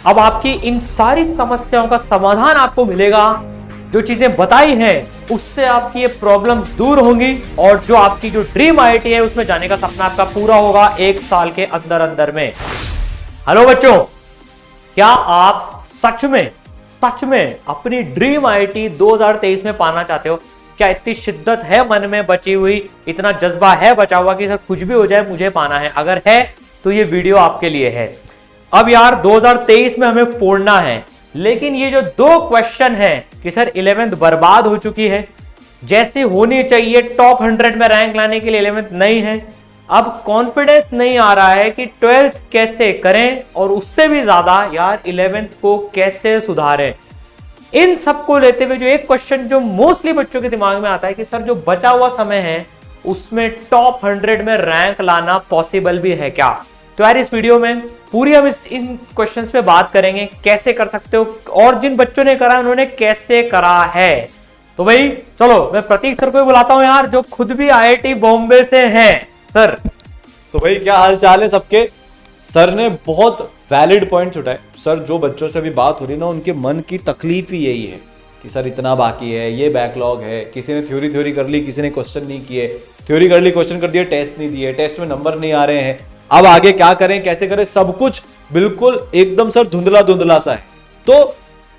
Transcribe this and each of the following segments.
अब आपकी इन सारी समस्याओं का समाधान आपको मिलेगा। जो चीजें बताई हैं उससे आपकी ये प्रॉब्लम्स दूर होंगी और जो आपकी जो ड्रीम आईआईटी है उसमें जाने का सपना आपका पूरा होगा 1 साल के अंदर अंदर में। हेलो बच्चों, क्या आप सच में अपनी ड्रीम आईआईटी 2023 में पाना चाहते हो? क्या इतनी शिद्दत है मन में बची हुई, इतना जज्बा है बचा हुआ कि सर कुछ भी हो जाए मुझे पाना है? अगर है तो ये वीडियो आपके लिए है। अब यार 2023 में हमें फोड़ना है, लेकिन ये जो 2 क्वेश्चन है कि सर 11th बर्बाद हो चुकी है, जैसी होनी चाहिए टॉप 100 में रैंक लाने के लिए 11th नहीं है, अब कॉन्फिडेंस नहीं आ रहा है कि 12th कैसे करें और उससे भी ज्यादा यार 11th को कैसे सुधारें। इन सबको लेते हुए जो एक क्वेश्चन जो मोस्टली बच्चों के दिमाग में आता है कि सर जो बचा हुआ समय है उसमें टॉप 100 में रैंक लाना पॉसिबल भी है क्या? तो यार इस वीडियो में पूरी हम इन क्वेश्चंस पे बात करेंगे, कैसे कर सकते हो और जिन बच्चों ने करा उन्होंने कैसे करा है। तो भाई चलो मैं प्रतीक सर को भी बुलाता हूं यार, जो खुद भी आईआईटी बॉम्बे से हैं। सर तो भाई क्या हाल चाल है सबके? सर ने बहुत वैलिड पॉइंट्स उठाए। सर जो बच्चों से अभी बात हो रही ना, उनके मन की तकलीफ ही यही है कि सर इतना बाकी है, ये बैकलॉग है। किसी ने थ्योरी कर ली, किसी ने क्वेश्चन नहीं किए, थ्योरी कर ली, क्वेश्चन कर दिए, टेस्ट नहीं दिए, टेस्ट में नंबर नहीं आ रहे हैं। अब आगे क्या करें, कैसे करें, सब कुछ बिल्कुल एकदम सर धुंधला सा है। तो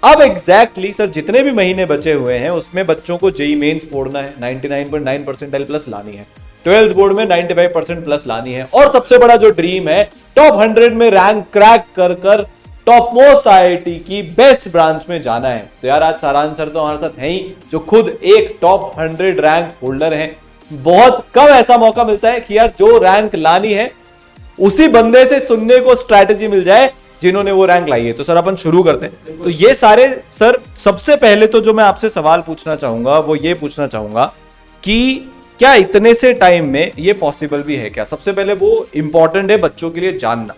अब एग्जैक्टली सर जितने भी महीने बचे हुए हैं उसमें बच्चों को जेईई मेंस फोड़ना है, 99.9 परसेंटाइल प्लस लानी है, 12th बोर्ड में 95% प्लस लानी है, और सबसे बड़ा जो ड्रीम है टॉप 100 में रैंक क्रैक कर टॉप मोस्ट आईआईटी की बेस्ट ब्रांच में जाना है। तो यार आज सारांश सर तो हमारे साथ है ही, जो खुद एक टॉप 100 रैंक होल्डर हैं। बहुत कम ऐसा मौका मिलता है कि यार जो रैंक लानी है उसी बंदे से सुनने को स्ट्रैटेजी मिल जाए जिन्होंने वो रैंक लाई है। तो सर अपन शुरू करते हैं। तो ये सारे सर, सबसे पहले तो जो मैं आपसे सवाल पूछना चाहूंगा वो ये पूछना चाहूंगा कि क्या इतने से टाइम में ये पॉसिबल भी है क्या? सबसे पहले वो इंपॉर्टेंट है बच्चों के लिए जानना।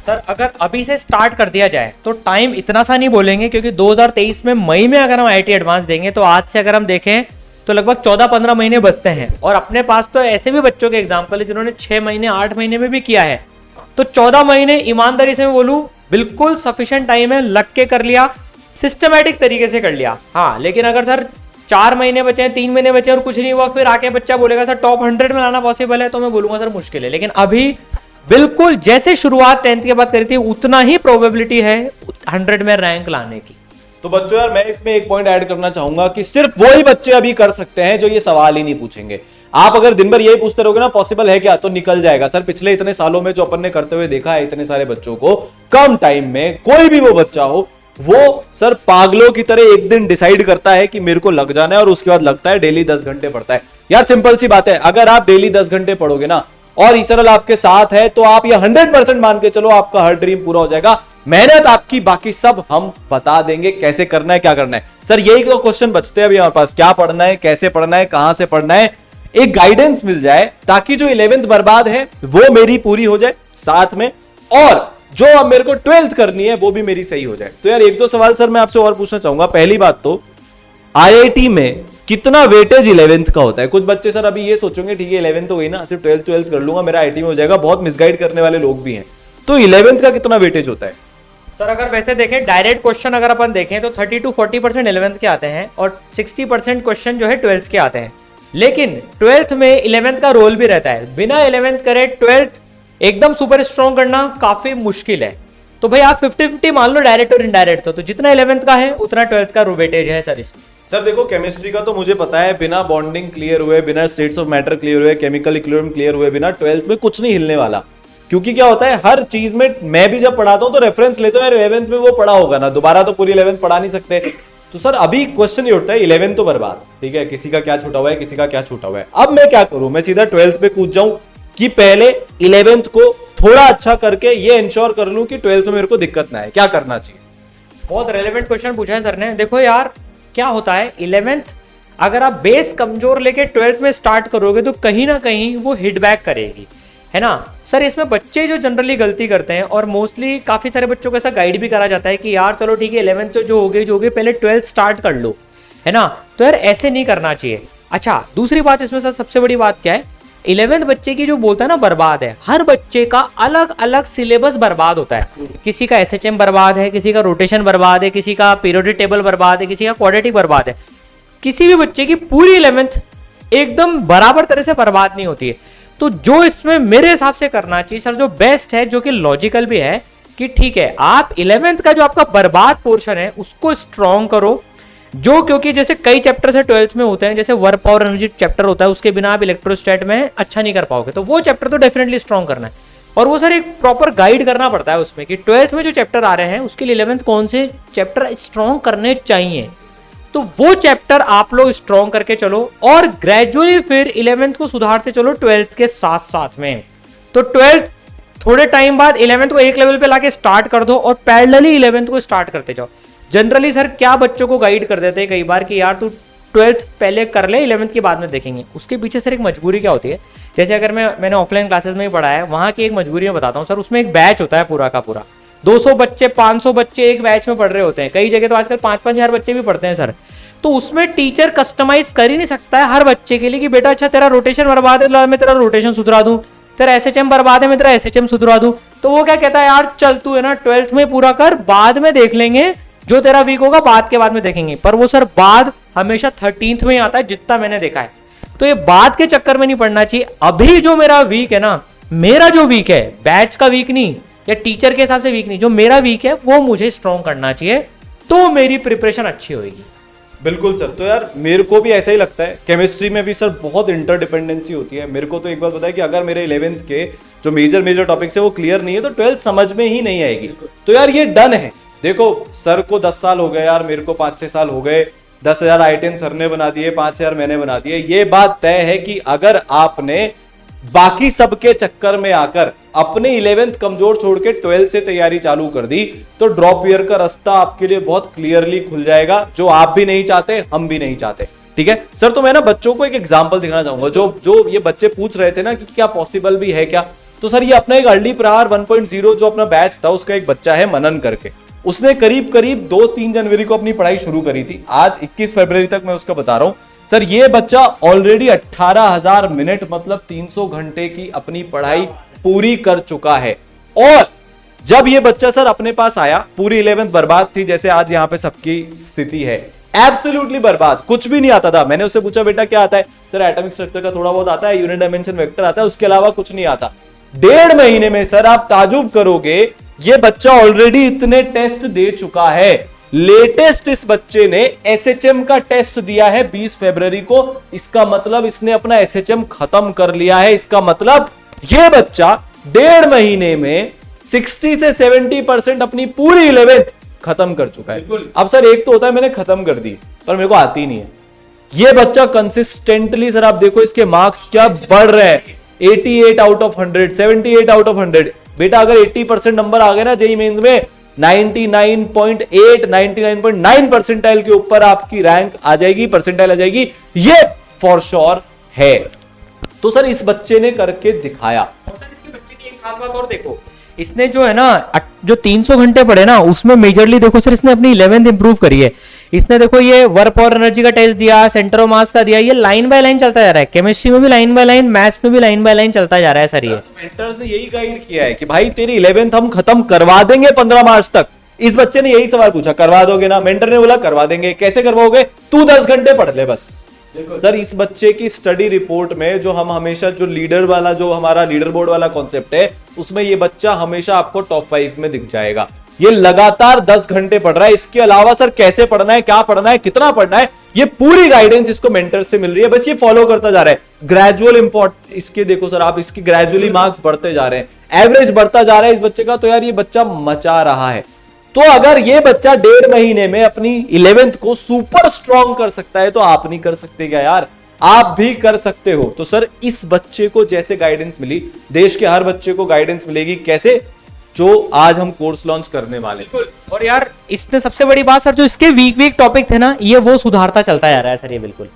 सर अगर अभी से स्टार्ट कर दिया जाए तो टाइम इतना सा नहीं बोलेंगे, क्योंकि 2023 में मई में अगर हम आईआईटी एडवांस देंगे तो आज से अगर हम देखें तो लगभग 14-15 महीने बचते हैं। और अपने पास तो ऐसे भी बच्चों के एग्जाम्पल है जिन्होंने 6 महीने 8 महीने में भी किया है। तो 14 महीने ईमानदारी से मैं बोलूं बिल्कुल सफिशिएंट टाइम है, लग के कर लिया, सिस्टमैटिक तरीके से कर लिया। हाँ, लेकिन अगर सर 4 महीने बचे हैं, 3 महीने बचे और कुछ नहीं हुआ, फिर आके बच्चा बोलेगा सर टॉप 100 में लाना पॉसिबल है, तो मैं बोलूंगा सर मुश्किल है। लेकिन अभी बिल्कुल जैसे शुरुआत 10th के बाद करी थी उतना ही प्रोबेबिलिटी है 100 में रैंक लाने की। तो बच्चों यार मैं इसमें एक पॉइंट ऐड करना चाहूंगा कि सिर्फ वही बच्चे अभी कर सकते हैं जो ये सवाल ही नहीं पूछेंगे। आप अगर दिन भर यही पूछते रहोगे ना पॉसिबल है क्या, तो निकल जाएगा। सर पिछले इतने सालों में जो अपन ने करते हुए देखा है इतने सारे बच्चों को, कम टाइम में कोई भी वो बच्चा हो, वो सर पागलों की तरह एक दिन डिसाइड करता है कि मेरे को लग जाना है, और उसके बाद लगता है डेली 10 घंटे पढ़ता है। यार सिंपल सी बात है, अगर आप डेली 10 घंटे पढ़ोगे ना और ईसरल आपके साथ है तो आप ये 100% मान के चलो आपका हर ड्रीम पूरा हो जाएगा। मेहनत आपकी, बाकी सब हम बता देंगे कैसे करना है, क्या करना है। सर यही तो क्वेश्चन बचते हैं अभी हमारे पास, क्या पढ़ना है, कैसे पढ़ना है, कहां से पढ़ना है, एक गाइडेंस मिल जाए ताकि जो 11th बर्बाद है वो मेरी पूरी हो जाए साथ में, और जो अब मेरे को 12th करनी है वो भी मेरी सही हो जाए। तो यार 1-2 सवाल सर मैं आपसे और पूछना चाहूंगा। पहली बात तो आईआईटी में कितना वेटेज 11th का होता है? कुछ बच्चे सर अभी ये सोचेंगे ठीक है 11th तो गई ना, सिर्फ 12th कर लूंगा मेरा आईआईटी में हो जाएगा। बहुत मिसगाइड करने वाले लोग भी हैं। तो 11th का कितना वेटेज होता है? सर अगर वैसे देखें डायरेक्ट क्वेश्चन अगर अपन देखें तो 30-40% 11th के आते हैं और 60% क्वेश्चन जो है 12th के आते हैं। लेकिन 12th में 11th का रोल भी रहता है। बिना 11th करे 12th एकदम सुपर स्ट्रॉन्ग करना काफी मुश्किल है। तो भाई आप 50-50 मान लो डायरेक्ट और इनडायरेक्ट, तो जितना 11th का है उतना 12th का वेटेज है सर इसमें। सर देखो केमिस्ट्री का तो मुझे पता है, बिना बॉन्डिंग क्लियर हुए, बिना स्टेट्स ऑफ मैटर क्लियर हुए, केमिकल इक्विलिब्रियम क्लियर हुए बिना 12th में कुछ नहीं हिलने वाला। क्योंकि क्या होता है हर चीज में, मैं भी जब पढ़ाता हूं तो रेफरेंस लेते हैं 11th में वो पढ़ा होगा ना, दोबारा तो पूरी 11th पढ़ा नहीं सकते। तो सर अभी क्वेश्चन ये उठता है 11th तो बर्बाद, ठीक है, किसी का क्या छूटा हुआ है, किसी का क्या छूटा हुआ है। अब मैं क्या करूं, मैं सीधा 12th पे कूद जाऊं कि पहले 11th को थोड़ा अच्छा करके ये इंश्योर कर लूं कि 12th में मेरे को दिक्कत ना है? क्या करना चाहिए? बहुत रेलेवेंट क्वेश्चन पूछा है सर ने। देखो यार क्या होता है 11th अगर आप बेस कमजोर लेके 12th में स्टार्ट करोगे तो कहीं ना कहीं वो हिट बैक करेगी, है ना। सर इसमें बच्चे जो जनरली गलती करते हैं, और मोस्टली काफी सारे बच्चों को ऐसा गाइड भी करा जाता है कि यार चलो ठीक है 11th तो जो हो गई पहले 12th स्टार्ट कर लो, है ना। तो यार ऐसे नहीं करना चाहिए। अच्छा दूसरी बात इसमें सर सबसे बड़ी बात क्या है, 11th बच्चे की जो बोलता है ना बर्बाद है, हर बच्चे का अलग अलग सिलेबस बर्बाद होता है। किसी का SHM बर्बाद है, किसी का रोटेशन बर्बाद है, किसी का पीरियोडिक टेबल बर्बाद है, किसी का क्वाड्रेटिक बर्बाद है। किसी भी बच्चे की पूरी 11th एकदम बराबर तरह से बर्बाद नहीं होती है। तो जो इसमें मेरे हिसाब से करना चाहिए सर, जो बेस्ट है, जो कि लॉजिकल भी है, कि ठीक है आप 11th का जो आपका बर्बाद पोर्शन है उसको स्ट्रॉन्ग करो, जो क्योंकि जैसे कई चैप्टर से 12th में होते हैं, जैसे वर्क पावर एनर्जी चैप्टर होता है, उसके बिना आप इलेक्ट्रोस्टैट में अच्छा नहीं कर पाओगे, तो वो चैप्टर तो डेफिनेटली स्ट्रॉन्ग करना है। और वो सर एक प्रॉपर गाइड करना पड़ता है उसमें कि 12th में जो चैप्टर आ रहे हैं उसके लिए 11th कौन से चैप्टर स्ट्रॉन्ग करने चाहिए, तो वो चैप्टर आप लोग स्ट्रॉन्ग करके चलो और ग्रेजुअली फिर 11th को सुधारते चलो 12th के साथ साथ में। तो 12th थोड़े टाइम बाद 11th को एक लेवल पे लाके स्टार्ट कर दो और पैरेलली 11th को स्टार्ट करते जाओ। जनरली सर क्या बच्चों को गाइड कर देते हैं कई बार कि यार तू 12th पहले कर ले, 11th के बाद में देखेंगे। उसके पीछे सर एक मजबूरी क्या होती है, जैसे अगर मैंने ऑफलाइन क्लासेस में ही पढ़ा है, वहाँ की एक मजबूरी मैं बताता हूँ सर। उसमें एक बैच होता है पूरा का पूरा, 200 बच्चे 500 बच्चे एक बैच में पढ़ रहे होते हैं, कई जगह तो आजकल 5-5 हजार बच्चे भी पढ़ते हैं सर। तो उसमें टीचर कस्टमाइज कर ही नहीं सकता है हर बच्चे के लिए कि बेटा अच्छा तेरा रोटेशन बर्बाद है, मैं तेरा रोटेशन सुधरा दूं, तेरा SHM बर्बाद है, मैं तेरा SHM सुधरा दूं। तो वो क्या कहता है, यार चल तू है ना 12th में पूरा कर, बाद में देख लेंगे, जो तेरा वीक होगा बाद के बाद में देखेंगे। पर वो सर बाद हमेशा 13th में आता है, जितना मैंने देखा है। तो ये बाद के चक्कर में नहीं पड़ना चाहिए। अभी जो मेरा वीक है ना, मेरा जो वीक है, बैच का वीक नहीं या टीचर के हिसाब से वीक नहीं, जो मेरा वीक है वो मुझे स्ट्रॉन्ग करना चाहिए, तो मेरी प्रिपरेशन अच्छी होगी। बिल्कुल सर। तो यार मेरे को भी ऐसा ही लगता है, केमिस्ट्री में भी सर बहुत इंटरडिपेंडेंसी होती है। मेरे को तो एक बात बताया कि अगर मेरे 11th के जो मेजर टॉपिक्स है वो क्लियर नहीं है तो 12th समझ में ही नहीं आएगी। तो यार ये डन है। देखो सर को 10 साल हो गए यार, मेरे को 5-6 साल हो गए, 10,000 I10 सर ने बना दिए, 5,000 मैंने बना दिए। ये बात तय है कि अगर आपने बाकी सबके चक्कर में आकर अपने 11th कमजोर छोड़ के 12th से तैयारी चालू कर दी तो ड्रॉप ईयर का रास्ता आपके लिए बहुत क्लियरली खुल जाएगा, जो आप भी नहीं चाहते, हम भी नहीं चाहते। ठीक है सर। तो मैं ना बच्चों को एक एग्जांपल दिखाना चाहूंगा। जो ये बच्चे पूछ रहे थे ना कि क्या पॉसिबल भी है क्या, तो सर ये अपना एक अर्ली प्रहार 1.0 जो अपना बैच था उसका एक बच्चा है मनन करके, उसने करीब 2-3 जनवरी को अपनी पढ़ाई शुरू करी थी। आज 21 फरवरी तक मैं उसका बता रहा हूं सर। ये बच्चा ऑलरेडी 18,000 मिनट मतलब 300 घंटे की अपनी पढ़ाई पूरी कर चुका है। और जब ये बच्चा सर अपने पास आया, पूरी 11th बर्बाद थी, जैसे आज यहां पे सबकी स्थिति है, एब्सोल्युटली बर्बाद, कुछ भी नहीं आता था। मैंने उससे पूछा बेटा क्या आता है, सर एटॉमिक स्ट्रक्चर का थोड़ा बहुत आता है, यूनिट डायमेंशन वेक्टर आता है, उसके अलावा कुछ नहीं आता। 1.5 महीने में सर आप ताजुब करोगे, ये बच्चा ऑलरेडी इतने टेस्ट दे चुका है। लेटेस्ट इस बच्चे ने SHM का टेस्ट दिया है 20 फरवरी को। इसका मतलब इसने अपना SHM खत्म कर लिया है। इसका मतलब ये बच्चा 1.5 महीने में 60 से 70% अपनी पूरी 11th खत्म कर चुका है। अब सर एक तो होता है मैंने खत्म कर दी पर मेरे को आती नहीं है, ये बच्चा कंसिस्टेंटली सर आप देखो इसके मार्क्स क्या बढ़ रहे हैं, 88 आउट ऑफ 100, 78 आउट ऑफ 100। बेटा अगर 80% नंबर आ गए ना जेईई मेंस में, 99.8 99.9 परसेंटाइल के ऊपर आपकी रैंक आ जाएगी, परसेंटाइल आ जाएगी, ये फॉर श्योर है। तो सर इस बच्चे ने करके दिखाया। और सर इसके बच्चे की एक खास बात और देखो, इसने जो है ना जो 300 घंटे पढ़े ना उसमें मेजरली देखो सर इसने अपनी 11th इंप्रूव करी है। इसने देखो ये वर्क पावर एनर्जी का टेस्ट दिया, सेंटर ऑफ मास का दिया, ये लाइन बाय लाइन चलता जा रहा है। केमिस्ट्री में भी लाइन बाय लाइन, मैथ्स में भी लाइन बाय लाइन चलता जा रहा है सर। ये मेंटर्स ने यही गाइड किया है कि भाई तेरी 11th हम खत्म करवा देंगे 15 मार्च तक। इस बच्चे ने यही सवाल पूछा, करवा दोगे ना? मेंटर ने बोला करवा देंगे। कैसे करवाओगे? तू 10 घंटे पढ़ ले बस। सर इस बच्चे की स्टडी रिपोर्ट में जो हम हमेशा जो लीडर वाला जो हमारा लीडर बोर्ड वाला कॉन्सेप्ट है उसमें ये बच्चा हमेशा आपको टॉप 5 में दिख जाएगा। ये लगातार 10 घंटे पढ़ रहा है। इसके अलावा सर कैसे पढ़ना है, क्या पढ़ना है, कितना पढ़ना है, ये पूरी गाइडेंस इसको मेंटर से मिल रही है। बस ये फॉलो करता जा रहा है। ग्रेजुअल इंपॉर्ट इसके देखो सर आप, इसकी ग्रेजुअली मार्क्स बढ़ते जा रहे हैं, एवरेज बढ़ता जा रहा है इस बच्चे का। तो यार ये बच्चा मचा रहा है। तो अगर ये बच्चा 1.5 महीने में अपनी 11th को सुपर स्ट्रॉन्ग कर सकता है तो आप नहीं कर सकते क्या यार? आप भी कर सकते हो। तो सर इस बच्चे को जैसे गाइडेंस मिली, देश के हर बच्चे को गाइडेंस मिलेगी। कैसे? जो आज हम कोर्स लॉन्च करने वाले। और यार इसने सबसे बड़ी बात सर, जो इसके वीक टॉपिक थे ना ये वो सुधारता चलता जा रहा है सर ये बिल्कुल।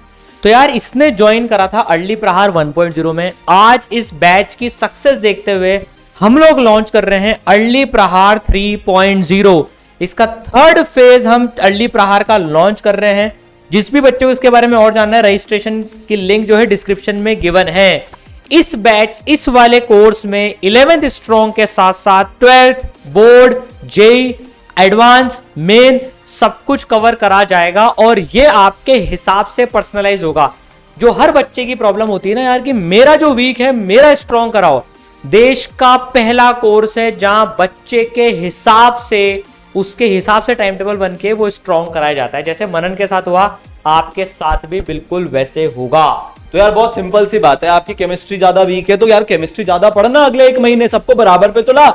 तो यार इसने ज्वाइन करा था अर्ली प्रहार 1.0 में। आज इस बैच की सक्सेस देखते हुए हम लोग लॉन्च कर रहे हैं अर्ली प्रहार 3.0। इसका 3rd फेज हम अर्ली प्रहार का लॉन्च कर रहे हैं। जिस भी बच्चे को इसके बारे में और जानना है, रजिस्ट्रेशन की लिंक जो है डिस्क्रिप्शन में गिवन है। इस बैच, इस वाले कोर्स में 11th स्ट्रॉन्ग के साथ साथ 12th board, JEE, advance, main सब कुछ कवर करा जाएगा और ये आपके हिसाब से पर्सनलाइज होगा। जो हर बच्चे की प्रॉब्लम होती है ना यार कि मेरा जो वीक है मेरा स्ट्रॉन्ग कराओ, देश का पहला कोर्स है जहां बच्चे के हिसाब से, उसके हिसाब से टाइम टेबल बन के वो स्ट्रॉन्ग कराया जाता है। जैसे मनन के साथ हुआ, आपके साथ भी बिल्कुल वैसे होगा। तो यार बहुत सिंपल सी बात है, आपकी केमिस्ट्री ज्यादा वीक है तो यार केमिस्ट्री ज्यादा पढ़ना, अगले 1 महीने सबको बराबर पे तो ला।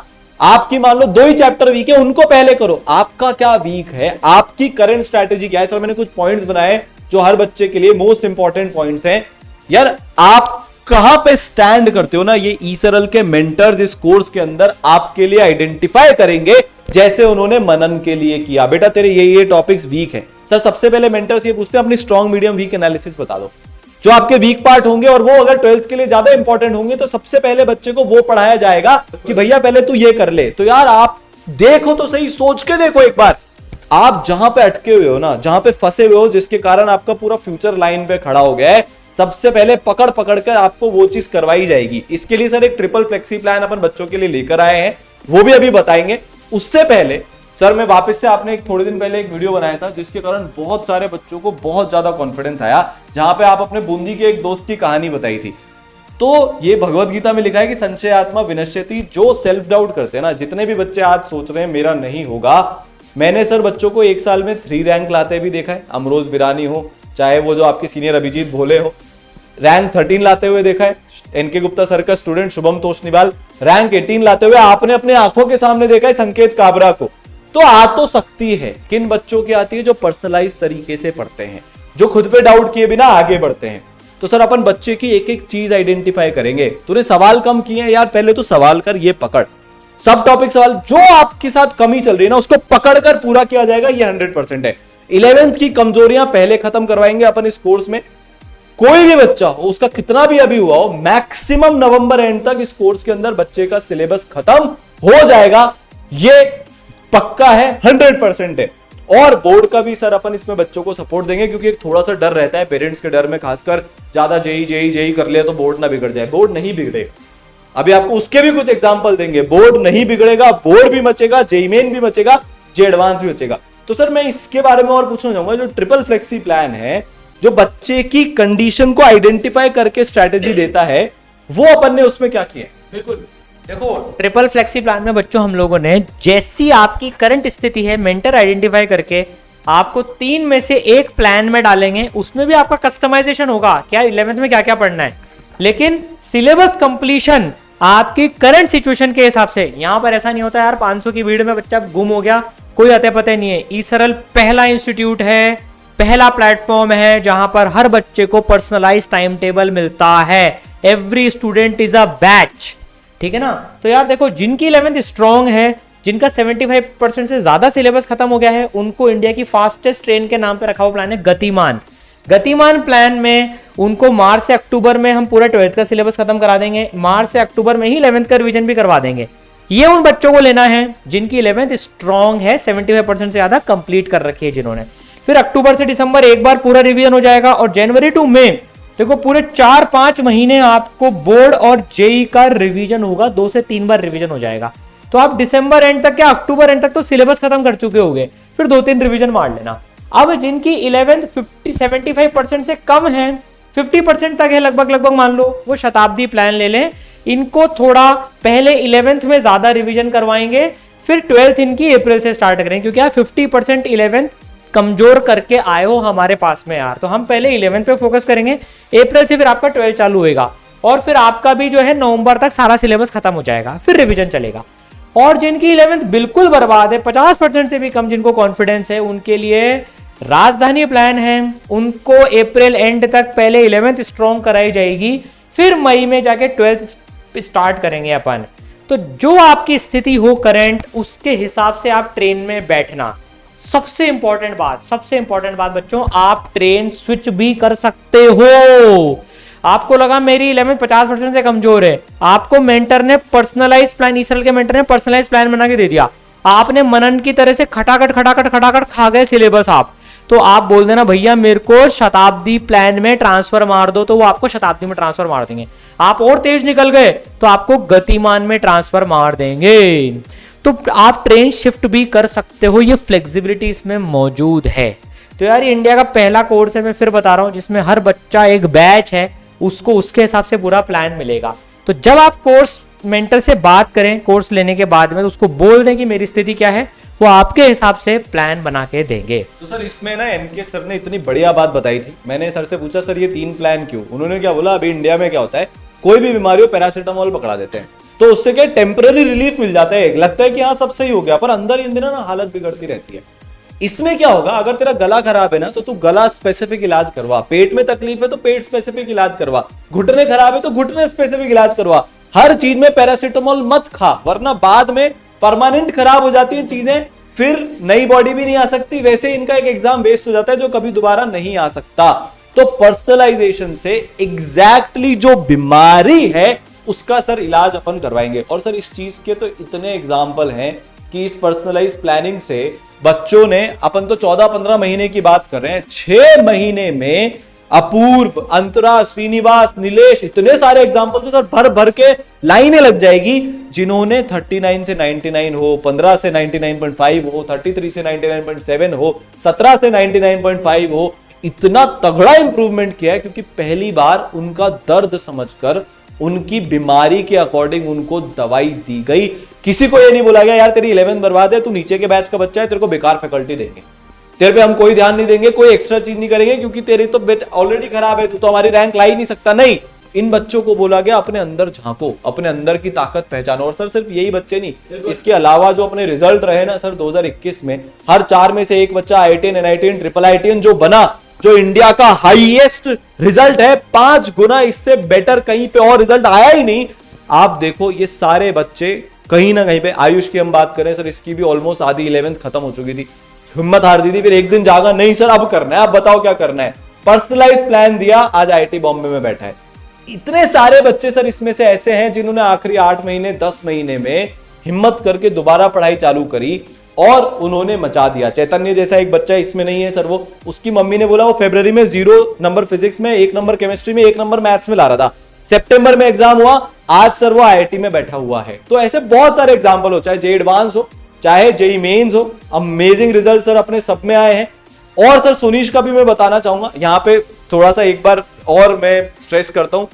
आपकी मान लो 2 ही चैप्टर वीक है, उनको पहले करो। आपका क्या वीक है, आपकी करंट स्ट्रैटेजी क्या है। सर मैंने कुछ पॉइंट्स बनाए जो हर बच्चे के लिए मोस्ट इंपॉर्टेंट पॉइंट्स हैं। यार आप कहां पे स्टैंड करते हो ना, ये ईसरल के मेंटर्स इस कोर्स के अंदर आपके लिए आइडेंटिफाई करेंगे, जैसे उन्होंने मनन के लिए किया। बेटा तेरे ये टॉपिक्स वीक है। सर सबसे पहले मेंटर्स ये पूछते हैं अपनी स्ट्रॉन्ग, मीडियम, वीक एनालिसिस बता दो, जो आपके वीक पार्ट होंगे, और वो अगर 12th के लिए ज्यादा इंपॉर्टेंट होंगे तो सबसे पहले बच्चे को वो पढ़ाया जाएगा कि भैया पहले तू ये कर ले। तो यार आप देखो तो सही, सोच के देखो एक बार, आप जहां पे अटके हुए हो ना, जहां पे फंसे हुए हो, जिसके कारण आपका पूरा फ्यूचर लाइन पे खड़ा हो गया है, सबसे पहले पकड़ पकड़ कर आपको वो चीज करवाई जाएगी। इसके लिए सर एक ट्रिपल फ्लेक्सी प्लान अपन बच्चों के लिए लेकर आए हैं, वो भी अभी बताएंगे। उससे पहले सर मैं वापस से, आपने थोड़े दिन पहले एक वीडियो बनाया था जिसके कारण बहुत सारे बच्चों को बहुत ज्यादा कॉन्फिडेंस आया, जहां पे आप अपने बूंदी के एक दोस्त की कहानी बताई थी। तो ये भगवत गीता में लिखा है कि संशय आत्मा विनश्यति। जो सेल्फ डाउट करते हैं ना, जितने भी बच्चे आज सोच रहे हैं मेरा नहीं होगा, मैंने सर बच्चों को 1 साल में 3 रैंक लाते भी देखा है। अमरोज बिरानी हो, चाहे वो जो आपके सीनियर अभिजीत भोले हो, रैंक 13 लाते हुए देखा है। एनके गुप्ता सर का स्टूडेंट शुभम तोषनिवाल रैंक 18 लाते हुए आपने अपने आंखों के सामने देखा है संकेत काबरा को। तो आ तो सकती है, किन बच्चों की आती है, जो पर्सनलाइज तरीके से पढ़ते हैं, जो खुद पे डाउट किए बिना आगे बढ़ते हैं। तो सर अपन बच्चे की एक एक चीज आइडेंटिफाई करेंगे। तूने सवाल कम किए हैं यार, पहले तो सवाल कर, ये पकड़, सब टॉपिक सवाल जो आपके साथ कमी चल रही है ना उसको पकड़कर पूरा किया जाएगा, ये 100% है। 11th की कमजोरियां पहले खत्म करवाएंगे अपन इस कोर्स में। कोई भी बच्चा हो, उसका कितना भी अभी हुआ हो, मैक्सिमम नवंबर एंड तक इस कोर्स के अंदर बच्चे का सिलेबस खत्म हो जाएगा, ये पक्का है, 100% है। और बोर्ड का भी सर अपन इसमें बच्चों को सपोर्ट देंगे, क्योंकि एक थोड़ा सा डर रहता है पेरेंट्स के डर में, खासकर ज्यादा जेई कर लिया तो बोर्ड ना बिगड़ जाए। बोर्ड नहीं बिगड़ेगा, अभी आपको उसके भी कुछ एग्जांपल देंगे। बोर्ड नहीं बिगड़ेगा, बोर्ड भी बचेगा, जेई मेन भी बचेगा, जे एडवांस भी बचेगा। तो सर मैं इसके बारे में और पूछना चाहूंगा, जो ट्रिपल फ्लेक्सी प्लान है, जो बच्चे की कंडीशन को आइडेंटिफाई करके स्ट्रेटेजी देता है, वो अपन ने उसमें क्या किया? बिल्कुल देखो, ट्रिपल फ्लेक्सी प्लान में बच्चों हम लोगों ने जैसी आपकी करंट स्थिति है मेंटर आइडेंटिफाई करके आपको 3 में से एक प्लान में डालेंगे। उसमें भी आपका कस्टमाइजेशन होगा, क्या 11th में क्या क्या पढ़ना है, लेकिन सिलेबस कंप्लीशन आपकी करंट सिचुएशन के हिसाब से। यहां पर ऐसा नहीं होता यार 500 की भीड़ में बच्चा गुम हो गया, कोई अते पते नहीं है। ईसरल पहला इंस्टीट्यूट है, पहला प्लेटफॉर्म है जहां पर हर बच्चे को पर्सनलाइज टाइम टेबल मिलता है। Every student is a batch, ठीक है ना। तो यार देखो, जिनकी 11th स्ट्रॉन्ग है, जिनका 75% से ज्यादा सिलेबस खत्म हो गया है, उनको इंडिया की फास्टेस्ट ट्रेन के नाम पे रखा हुआ प्लान है गतिमान। गतिमान प्लान में उनको मार्च से अक्टूबर में हम पूरा 12th का सिलेबस खत्म करा देंगे, मार्च से अक्टूबर में ही 11th का रिवीजन भी करवा देंगे। ये उन बच्चों को लेना है जिनकी 11th स्ट्रॉन्ग है, 75% से ज्यादा कंप्लीट कर रखी है जिन्होंने। फिर अक्टूबर से दिसंबर एक बार पूरा रिवीजन हो जाएगा, और जनवरी टू मई देखो पूरे 4-5 महीने आपको बोर्ड और जेई का रिवीजन होगा, 2 से 3 बार रिवीजन हो जाएगा। तो आप दिसंबर एंड तक या अक्टूबर एंड तक तो सिलेबस खत्म कर चुके होंगे, फिर 2-3 रिवीजन मार लेना। अब जिनकी 11th 75% से कम है, 50% तक है लगभग मान लो, वो शताब्दी प्लान ले लें। इनको थोड़ा पहले 11th में ज्यादा रिवीजन करवाएंगे, फिर 12th इनकी अप्रैल से स्टार्ट करेंगे, क्योंकि यार 50% 11th कमजोर करके आए हो हमारे पास में यार, तो हम पहले 11th पे फोकस करेंगे। अप्रैल से फिर आपका 12th चालू होएगा, और फिर आपका भी जो है नवंबर तक सारा सिलेबस खत्म हो जाएगा, फिर रिवीजन चलेगा। और जिनकी 11th बिल्कुल बर्बाद है, 50% से भी कम जिनको कॉन्फिडेंस है, उनके लिए राजधानी प्लान है। उनको अप्रैल एंड तक पहले 11th स्ट्रॉन्ग कराई जाएगी, फिर मई में जाके 12th स्टार्ट करेंगे अपन। तो जो आपकी स्थिति हो करंट, उसके हिसाब से आप ट्रेन में बैठना। सबसे इंपॉर्टेंट बात बच्चों, आप ट्रेन स्विच भी कर सकते हो। आपको लगा मेरी 11th 50% से कमजोर है, आपको मेंटर ने पर्सनलाइज प्लान, ईसरल के मेंटर ने पर्सनलाइज प्लान बना के दे दिया, आपने मनन की तरह से खटाखट खा गए सिलेबस आप, तो आप बोल देना भैया मेरे को शताब्दी प्लान में ट्रांसफर मार दो, तो वो आपको शताब्दी में ट्रांसफर मार देंगे। आप और तेज निकल गए तो आपको गतिमान में ट्रांसफर मार देंगे। तो आप ट्रेन शिफ्ट भी कर सकते हो, ये फ्लेक्सिबिलिटी इसमें मौजूद है। तो यार ये इंडिया का पहला कोर्स है, मैं फिर बता रहा हूं, जिसमें हर बच्चा एक बैच है, उसको उसके हिसाब से पूरा प्लान मिलेगा। तो जब आप कोर्स मेंटर से बात करें कोर्स लेने के बाद में, तो उसको बोल दें कि मेरी स्थिति क्या है, वो आपके हिसाब से प्लान बना के देंगे। तो सर इसमें ना एनके सर ने इतनी बढ़िया बात बताई थी। मैंने सर से पूछा सर ये 3 प्लान क्यों? उन्होंने क्या बोला, अभी इंडिया में क्या होता है, कोई भी बीमारी हो पैरासीटामोल पकड़ा देते हैं, तो उससे क्या टेम्पररी रिलीफ मिल जाता है, लगता है कि हाँ सब सही हो गया, पर अंदर इन दिनों ना हालत बिगड़ती रहती है। इसमें क्या होगा, अगर तेरा गला खराब है ना तो तू गला स्पेसिफिक इलाज करवा, पेट में तकलीफ है तो पेट स्पेसिफिक इलाज करवा, घुटने खराब है तो घुटने स्पेसिफिक इलाज करवा। हर चीज में पैरासीटामोल मत खा, वरना बाद में परमानेंट खराब हो जाती है चीजें, फिर नई बॉडी भी नहीं आ सकती। वैसे इनका एक एग्जाम वेस्ट हो जाता है जो कभी दोबारा नहीं आ सकता। तो पर्सनलाइजेशन से एग्जैक्टली जो बीमारी है उसका सर इलाज अपन करवाएंगे। और सर इस चीज के तो इतने एग्जाम्पल हैं कि इस पर्सनलाइज प्लानिंग से बच्चों ने, अपन तो 14-15 महीने की बात कर रहे हैं, 6 महीने में अपूर्व, अंतरा, श्रीनिवास, नीलेश, इतने सारे एग्जाम्पल तो सर भर भर के लाइनें लग जाएगी, जिन्होंने 39 से 99 हो, 15 से 99.5 हो, 33 से 99.7 हो, 17 से 99.5 हो, इतना तगड़ा इंप्रूवमेंट किया है क्योंकि पहली बार उनका दर्द समझकर उनकी बीमारी के अकॉर्डिंग उनको दवाई दी गई। किसी को ये नहीं बोला गया यार तेरी 11th बर्बाद है, तू नीचे के बैच का बच्चा है, तेरे को बेकार फैकल्टी देंगे, तेरे पे हम कोई ध्यान नहीं देंगे, कोई एक्स्ट्रा चीज नहीं करेंगे क्योंकि तेरी तो बेट ऑलरेडी खराब है, तू तो हमारी रैंक ला ही नहीं सकता। नहीं, इन बच्चों को बोला गया अपने अंदर झांको, अपने अंदर की ताकत पहचानो। और सर सिर्फ यही बच्चे नहीं, इसके अलावा जो अपने रिजल्ट रहे ना सर 2021 में, हर 4 में से एक बच्चा IITian, NITian, IIITian जो बना, जो इंडिया का हाईएस्ट रिजल्ट है, 5 गुना इससे बेटर कहीं पे और रिजल्ट आया ही नहीं। आप देखो ये सारे बच्चे कहीं ना कहीं पे, आयुष की हम बात करें सर, इसकी भी ऑलमोस्ट आधी 11th खत्म हो चुकी थी, हिम्मत हार दी थी, फिर एक दिन जागा, नहीं सर अब करना है, अब बताओ क्या करना है, पर्सनलाइज प्लान दिया, आज IIT बॉम्बे में बैठा है। इतने सारे बच्चे सर इसमें से ऐसे हैं जिन्होंने आखिरी 8 महीने 10 महीने में हिम्मत करके दोबारा पढ़ाई चालू करी और उन्होंने मचा दिया। चैतन्य जैसा एक बच्चा इसमें नहीं है सर, वो, उसकी मम्मी ने बोला वो फरवरी में 0 नंबर फिजिक्स में, 1 नंबर केमिस्ट्री में, 1 नंबर मैथ्स में ला रहा था, सितंबर में एग्जाम हुआ, आज सर वो IIT में बैठा हुआ है। तो ऐसे बहुत सारे एग्जाम्पल हो, चाहे JEE एडवांस हो, चाहे JEE मेंस हो, अमेजिंग रिजल्ट सर अपने सब में आए हैं। और सर सोनीश का भी मैं बताना चाहूंगा, यहां पे थोड़ा सा एक बार और मैं स्ट्रेस करता हूं,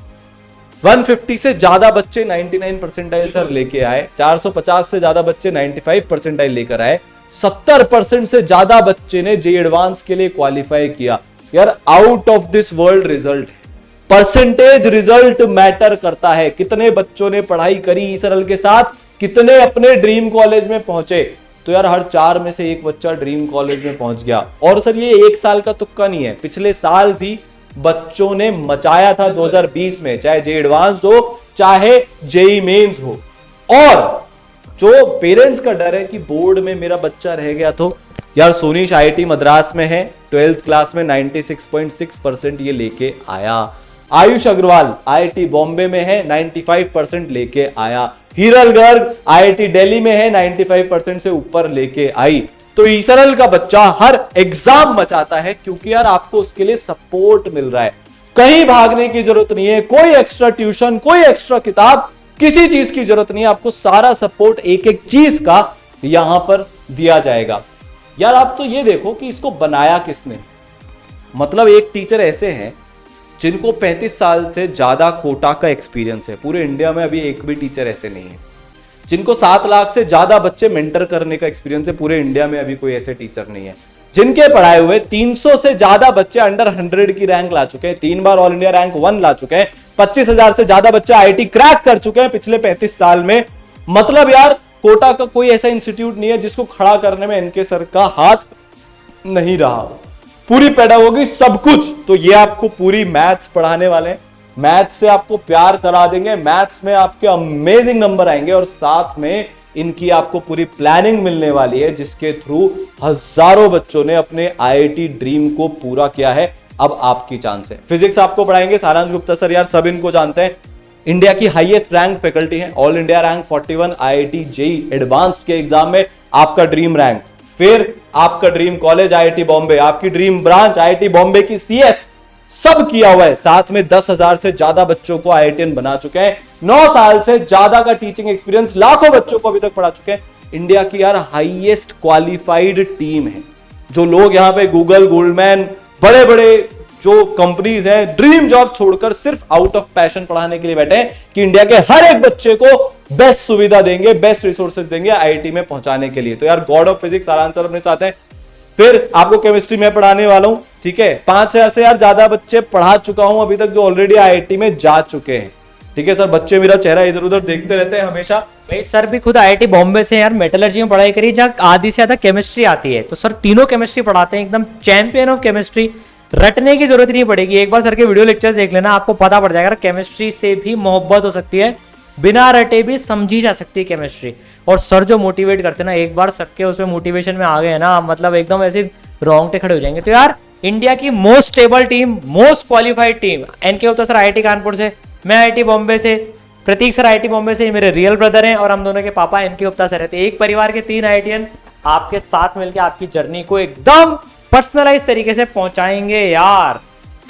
150 से ज्यादा बच्चे 99 परसेंटाइल सर लेके आए, 450 से ज्यादा बच्चे 95 परसेंटाइल लेकर आए, 70% से ज्यादा बच्चे ने JEE एडवांस के लिए क्वालिफाई किया। यार out of this world result, percentage result matter करता है, कितने बच्चों ने पढ़ाई करी सरल के साथ, कितने अपने ड्रीम कॉलेज में पहुंचे। तो यार हर 4 में से एक बच्चा ड्रीम कॉलेज में पहुंच गया। और सर ये 1 साल का तुक्का नहीं है, पिछले साल भी बच्चों ने मचाया था 2020 में, चाहे JEE एडवांस हो चाहे JEE मेंस हो। और जो पेरेंट्स का डर है कि बोर्ड में मेरा बच्चा रह गया, तो यार सोनीश IIT मद्रास में है, 12th क्लास में 96.6% ये लेके आया। आयुष अग्रवाल IIT बॉम्बे में है, 95% लेके आया। हिरल गर्ग IIT दिल्ली में है, 95% से ऊपर लेके आई। तो ईसरल का बच्चा हर एग्जाम मचाता है क्योंकि यार आपको उसके लिए सपोर्ट मिल रहा है, कहीं भागने की जरूरत नहीं है, कोई एक्स्ट्रा ट्यूशन, कोई एक्स्ट्रा किताब, किसी चीज की जरूरत नहीं है, आपको सारा सपोर्ट एक एक चीज का यहां पर दिया जाएगा। यार आप तो ये देखो कि इसको बनाया किसने, मतलब एक टीचर ऐसे हैं जिनको 35 साल से ज्यादा कोटा का एक्सपीरियंस है, पूरे इंडिया में अभी एक भी टीचर ऐसे नहीं है। जिनको 7 लाख से ज्यादा बच्चे मेंटर करने का एक्सपीरियंस है, पूरे इंडिया में अभी कोई ऐसे टीचर नहीं है। जिनके पढ़ाए हुए 300 से ज्यादा बच्चे अंडर 100 की रैंक ला चुके हैं, 3 बार ऑल इंडिया रैंक 1 ला चुके हैं, 25,000 से ज्यादा बच्चे IIT क्रैक कर चुके हैं पिछले 35 साल में। मतलब यार कोटा का कोई ऐसा इंस्टीट्यूट नहीं है जिसको खड़ा करने में इनके सर का हाथ नहीं रहा। पूरी पेडागोगी सब कुछ, तो ये आपको पूरी मैथ्स पढ़ाने वाले हैं, मैथ्स से आपको प्यार करा देंगे, मैथ्स में आपके अमेजिंग नंबर आएंगे और साथ में इनकी आपको पूरी प्लानिंग मिलने वाली है जिसके थ्रू हजारों बच्चों ने अपने IIT ड्रीम को पूरा किया है। अब आपकी चांस है। फिजिक्स आपको पढ़ाएंगे सारांश गुप्ता सर, यार सब इनको जानते हैं, इंडिया की हाईएस्ट रैंक फैकल्टी है, all India rank 41, IIT JEE advanced के एग्जाम में आपका ड्रीम रैंक फिर आपका ड्रीम कॉलेज आईआईटी बॉम्बे, आपकी ड्रीम ब्रांच आईआईटी बॉम्बे की सीएस, सब किया हुआ है। साथ में 10,000 से ज्यादा बच्चों को आईआईटीएन बना चुके हैं, 9 साल से ज्यादा का टीचिंग एक्सपीरियंस, लाखों बच्चों को अभी तक पढ़ा चुके हैं। इंडिया की यार हाईएस्ट क्वालिफाइड टीम है। जो लोग यहाँ पे गूगल, गोल्डमैन, बड़े बड़े जो कंपनीज हैं, ड्रीम जॉब छोड़कर सिर्फ आउट ऑफ पैशन पढ़ाने के लिए बैठे हैं कि इंडिया के हर एक बच्चे को बेस्ट सुविधा देंगे, बेस्ट रिसोर्सेज देंगे आईआईटी में पहुंचाने के लिए। तो यार गॉड ऑफ फिजिक्स सारांश सर अपने साथ हैं। फिर आपको केमिस्ट्री में पढ़ाने वाला हूं, ठीक है। 5,000 से यार ज्यादा बच्चे पढ़ा चुका हूं अभी तक, जो ऑलरेडी आईआईटी में जा चुके हैं, ठीक है सर। बच्चे मेरा चेहरा इधर उधर देखते रहते हैं हमेशा। भाई सर भी खुद आईआईटी बॉम्बे से यार मेटलर्जी में पढ़ाई करी, जहाँ आधी से ज्यादा केमिस्ट्री आती है। तो सर तीनों केमिस्ट्री पढ़ाते हैं, एकदम चैंपियन ऑफ केमिस्ट्री। रटने की जरूरत नहीं पड़ेगी, एक बार सर के वीडियो लेक्चर्स देख लेना, आपको पता पड़ जाएगा केमिस्ट्री से भी मोहब्बत हो सकती है, बिना रटे भी समझी जा सकती है केमिस्ट्री। और सर जो मोटिवेट करते हैं ना, एक बार सबके उसमें मोटिवेशन में आ गए ना, मतलब एकदम ऐसे रोंगटे खड़े हो जाएंगे। तो यार इंडिया की most stable team, most qualified team, NK Gupta sir IIT Kanpur से, मैं आईआईटी बॉम्बे से, प्रतीक सर आईआईटी बॉम्बे से, मेरे रियल ब्रदर हैं, और हम दोनों के पापा एनके गुप्ता सर रहते हैं। एक परिवार के 3 आईआईटीएन आपके साथ मिलकर आपकी जर्नी को एकदम पर्सनलाइज तरीके से पहुंचाएंगे यार,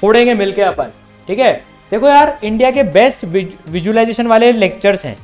फोड़ेंगे मिलके अपन, ठीक है। देखो यार इंडिया के बेस्ट विजुअलाइजेशन वाले लेक्चर्स हैं,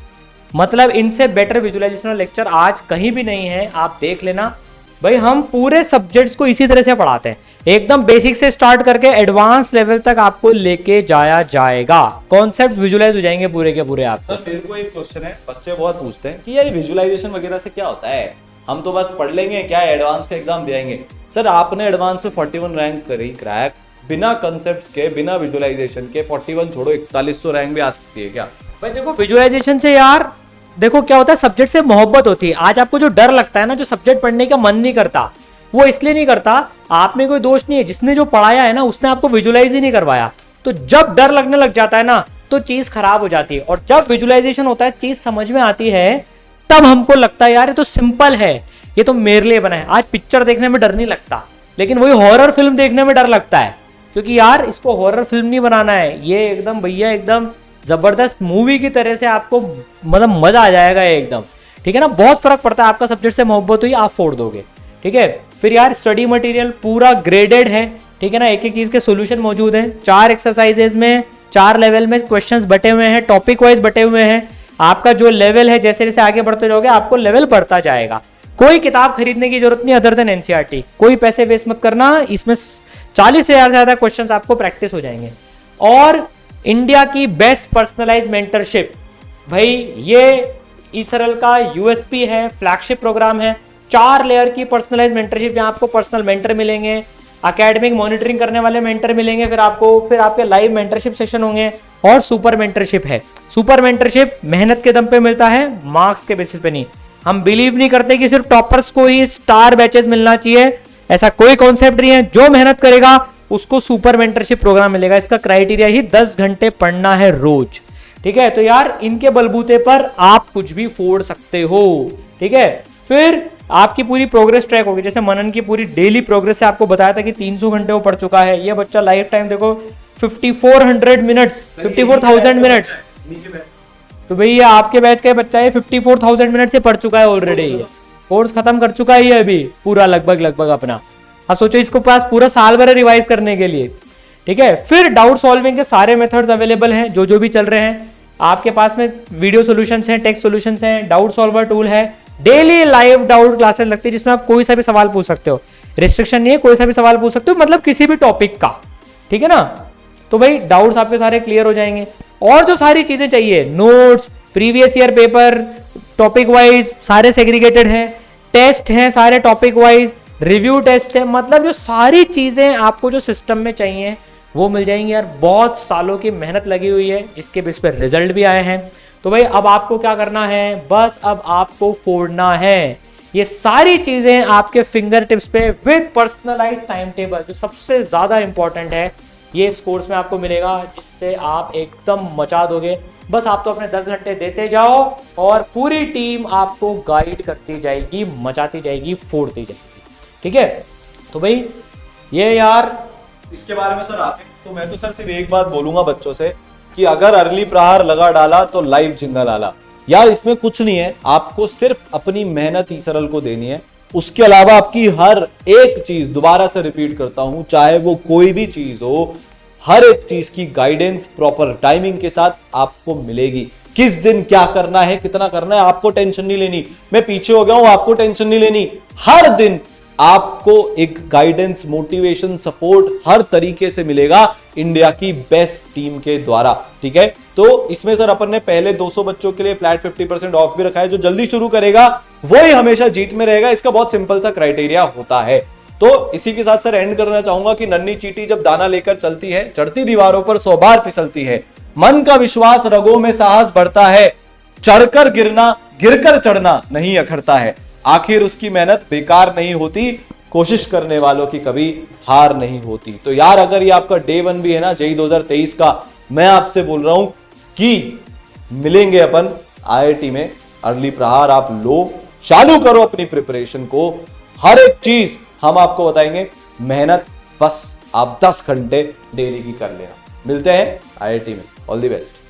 मतलब इनसे बेटर विजुअलाइजेशन वाला लेक्चर आज कहीं भी नहीं है, आप देख लेना। भाई हम पूरे सब्जेक्ट्स को इसी तरह से पढ़ाते हैं, एकदम बेसिक से स्टार्ट करके एडवांस लेवल तक आपको लेके जाया जाएगा, कॉन्सेप्ट विजुअलाइज हो जाएंगे पूरे के पूरे आप। सर मेरे को एक क्वेश्चन है, बच्चे बहुत पूछते हैं कि यार विजुअलाइजेशन वगैरह से क्या होता है, हम तो बस पढ़ लेंगे क्या, एडवांस का एग्जाम देंगे। सर आपने एडवांस में 41 रैंक करी क्रैक, बिना कंसेप्ट्स के, बिना विजुअलाइजेशन के 41 छोड़ो 4100 रैंक भी आ सकती है क्या? भाई देखो विजुअलाइजेशन से यार देखो क्या होता है, सब्जेक्ट से मोहब्बत होती है। आज आपको जो डर लगता है ना, जो सब्जेक्ट पढ़ने का मन नहीं करता, वो इसलिए नहीं करता, आप में कोई दोष नहीं है, जिसने जो पढ़ाया है ना उसने आपको विजुअलाइज ही नहीं करवाया। तो जब डर लगने लग जाता है ना तो चीज खराब हो जाती है, और जब विजुअलाइजेशन होता है, चीज समझ में आती है, तब हमको लगता है यार ये तो सिंपल है, ये तो मेरे लिए बना है। आज पिक्चर देखने में डर नहीं लगता, लेकिन वही हॉरर फिल्म देखने में डर लगता है, क्योंकि यार इसको हॉरर फिल्म नहीं बनाना है, ये एकदम भैया एकदम जबरदस्त मूवी की तरह से आपको मतलब मजा आ जाएगा एकदम, ठीक है ना। बहुत फर्क पड़ता है, आपका सब्जेक्ट से मोहब्बत हुई आप फोड़ दोगे, ठीक है। फिर यार स्टडी मटेरियल पूरा ग्रेडेड है, ठीक है ना, एक एक चीज के सॉल्यूशन मौजूद हैं, 4 एक्सरसाइजेज में 4 लेवल में क्वेश्चंस बटे हुए हैं, टॉपिक वाइज बटे हुए हैं। आपका जो लेवल है जैसे जैसे आगे बढ़ते जाओगे आपको लेवल बढ़ता जाएगा। कोई किताब खरीदने की जरूरत नहीं अदर देन एनसीईआरटी, कोई पैसे वेस्ट मत करना, इसमें 40 से ज्यादा क्वेश्चंस आपको प्रैक्टिस हो जाएंगे। और इंडिया की बेस्ट पर्सनलाइज मेंटरशिप, भाई ये ईसरल का यूएसपी है, फ्लैगशिप प्रोग्राम है। 4 लेयर की पर्सनलाइज मेंटरशिप, यहाँ आपको पर्सनल मेंटर मिलेंगे, एकेडमिक मॉनिटरिंग करने वाले मेंटर मिलेंगे, फिर आपके लाइव मेंटरशिप सेशन होंगे, और सुपर मेंटरशिप है। सुपर मेंटरशिप मेहनत के दम पे मिलता है, मार्क्स के बेसिस पे नहीं। हम बिलीव नहीं करते कि सिर्फ टॉपर्स को ही स्टार बैचेस मिलना चाहिए, ऐसा कोई कॉन्सेप्ट नहीं है। जो मेहनत करेगा उसको सुपर मेंटरशिप प्रोग्राम मिलेगा। इसका क्राइटेरिया ही 10 घंटे पढ़ना है रोज, ठीक है। तो यार इनके बलबूते पर आप कुछ भी फोड़ सकते हो, ठीक है। फिर आपकी पूरी प्रोग्रेस ट्रैक होगी, जैसे मनन की पूरी डेली प्रोग्रेस से आपको बताया था कि 300 घंटे वो पढ़ चुका है। ये बच्चा लाइफ टाइम देखो 5400 मिनट्स, 54,000 मिनट्स। तो भाई ये आपके बैच का बच्चा है, 54,000 मिनट से पढ़ चुका है ऑलरेडी, ये कोर्स खत्म कर चुका है ये अभी पूरा लगभग अपना। अब सोचो इसको पास पूरा साल भर रिवाइज करने के लिए, ठीक है। फिर डाउट सॉल्विंग के सारे मेथड्स अवेलेबल हैं, जो भी चल रहे हैं आपके पास में। वीडियो सॉल्यूशंस हैं, टेक्स्ट सॉल्यूशंस हैं, डाउट सॉल्वर टूल है, डेली लाइव डाउट क्लासेस लगती है जिसमें आप कोई सा भी सवाल पूछ सकते हो, रिस्ट्रिक्शन नहीं है, कोई सा भी सवाल पूछ सकते हो, मतलब किसी भी टॉपिक का, ठीक है ना। तो भाई डाउट्स आपके सारे क्लियर हो जाएंगे। और जो सारी चीजें चाहिए, notes, previous year paper, topic wise सारे सेग्रीगेटेड हैं, टेस्ट हैं सारे टॉपिक वाइज, रिव्यू टेस्ट है, मतलब जो सारी चीजें आपको जो सिस्टम में चाहिए वो मिल जाएंगी यार। बहुत सालों की मेहनत लगी हुई है, जिसके बेस पर रिजल्ट भी आए हैं। तो भाई अब आपको क्या करना है, बस अब आपको फोड़ना है। ये सारी चीजें आपके फिंगर टिप्स पे विद पर्सनलाइज्ड टाइम टेबल, जो सबसे ज्यादा इंपॉर्टेंट है, ये इस कोर्स में आपको मिलेगा, जिससे आप एकदम मचा दोगे। बस आप तो अपने 10 घंटे देते जाओ और पूरी टीम आपको गाइड करती जाएगी, मचाती जाएगी, फोड़ती जाएगी, ठीक है। तो भाई ये यार इसके बारे में सर आते तो मैं तो सर सिर्फ एक बात बोलूंगा बच्चों से कि अगर अर्ली प्रहार लगा डाला तो लाइव जिंदा लाला। यार इसमें कुछ नहीं है, आपको सिर्फ अपनी मेहनत ईसरल को देनी है, उसके अलावा आपकी हर एक चीज, दोबारा से रिपीट करता हूं, चाहे वो कोई भी चीज हो, हर एक चीज की गाइडेंस प्रॉपर टाइमिंग के साथ आपको मिलेगी। किस दिन क्या करना है, कितना करना है, आपको टेंशन नहीं लेनी। मैं पीछे हो गया हूं, आपको टेंशन नहीं लेनी। हर दिन आपको एक गाइडेंस, मोटिवेशन, सपोर्ट हर तरीके से मिलेगा इंडिया की बेस्ट टीम के द्वारा। ठीक है, तो इसमें सर अपन ने पहले 200 बच्चों के लिए फ्लैट 50% ऑफ भी रखा है। जो जल्दी शुरू करेगा वही हमेशा जीत में रहेगा। इसका बहुत सिंपल सा क्राइटेरिया होता है। तो इसी के साथ सर एंड करना चाहूंगा कि नन्ही चींटी जब दाना लेकर चलती है, चढ़ती दीवारों पर 100 बार फिसलती है। मन का विश्वास, रगों में साहस बढ़ता है। चढ़कर गिरना, गिरकर चढ़ना नहीं अखरता है। आखिर उसकी मेहनत बेकार नहीं होती, कोशिश करने वालों की कभी हार नहीं होती। तो यार अगर ये आपका डे 1 भी है ना जेईई 2023 का, मैं आपसे बोल रहा हूं कि मिलेंगे अपन आईआईटी में। अर्ली प्रहार आप लो, चालू करो अपनी प्रिपरेशन को। हर एक चीज हम आपको बताएंगे। मेहनत बस आप 10 घंटे डेली की कर लेना। मिलते हैं आईआईटी में। All the best.